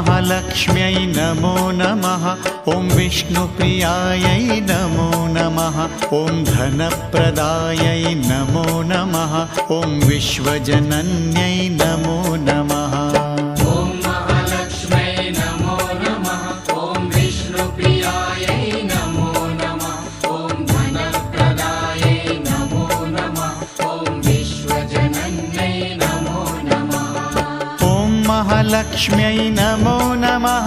महालक्ष्म्यै नमो नमः। ॐ विष्णुप्रियायै नमो नमः। ॐ धनप्रदायै नमो नमः। ॐ विश्वजनन्यै नमो नमः। महालक्ष्म्यै नमो नमः।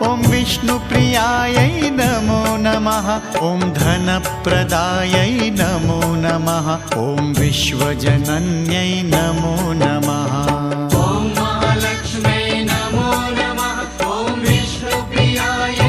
ॐ विष्णुप्रियायै नमो नमः। ॐ धनप्रदायै नमो नमः। ॐ विश्वजनन्यै नमो नमः। महालक्ष्म्यै नमो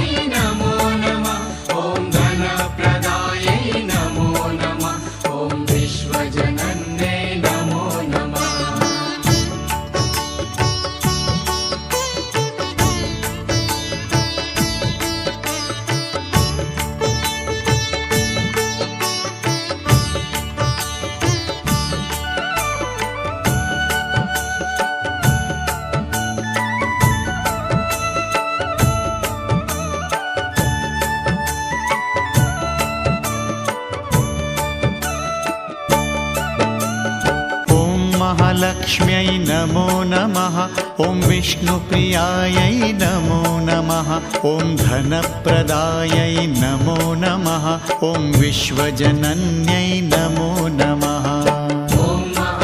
नमः। ॐ विष्णुप्रियायै नमो नमः। ॐ धनप्रदायै नमो नमः। ॐ विश्वजनन्यै नमो नमः।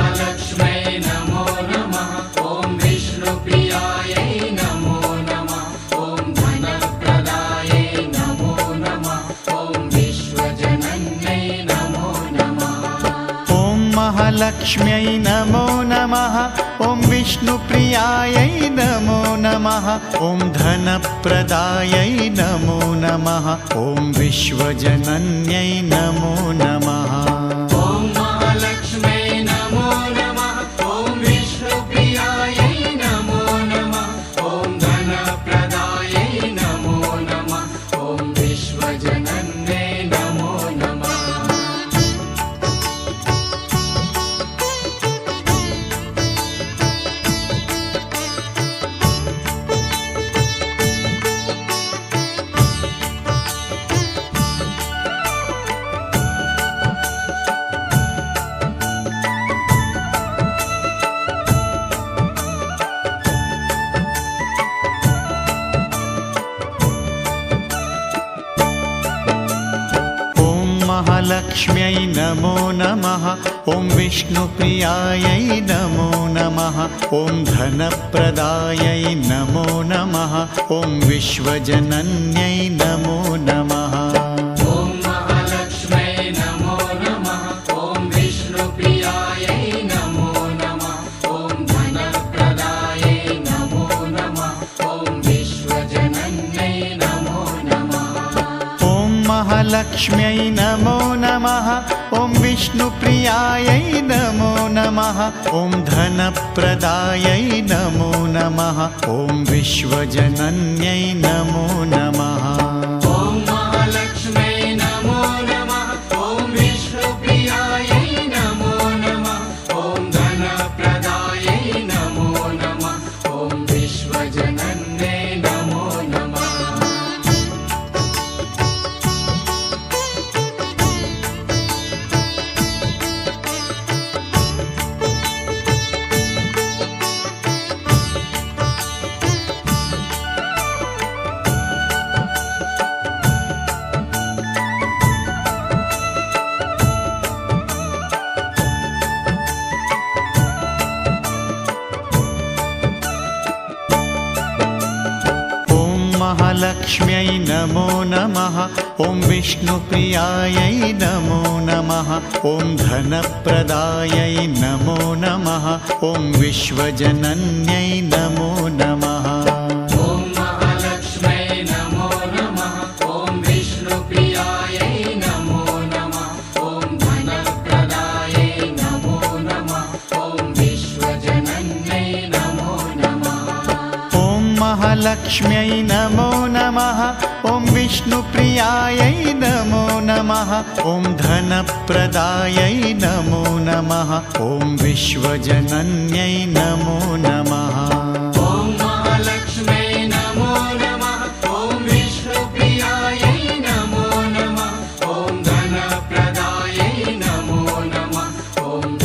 महालक्ष्म्यै नमो नमः। ॐ विष्णुप्रियायै नमो नमः। ॐ धनप्रदायै नमो नमः। ॐ विश्वजनन्यै नमो नमः। महालक्ष्म्यै नमो नमः। ॐ विष्णुप्रियायै नमो नमः। ॐ धनप्रदायै नमो नमः। ॐ विश्वजनन्यै नमो नमः। महालक्ष्म्यै नमो नमः। ॐ विष्णुप्रियायै नमो नमः। ॐ धनप्रदायै नमो नमः। ॐ विश्वजनन्यै नमो नमः। महालक्ष्म्यै नमो नमः। ॐ विष्णुप्रियायै नमो नमः। ॐ धनप्रदायै नमो नमः। ॐ विश्वजनन्यै नमो नमः। महालक्ष्म्यै नमो नमः। ॐ विष्णुप्रियायै नमो नमः। ॐ धनप्रदायै नमो नमः। ॐ विश्वजनन्यै नमो नमः। ॐ महालक्ष्म्यै नमः। ॐ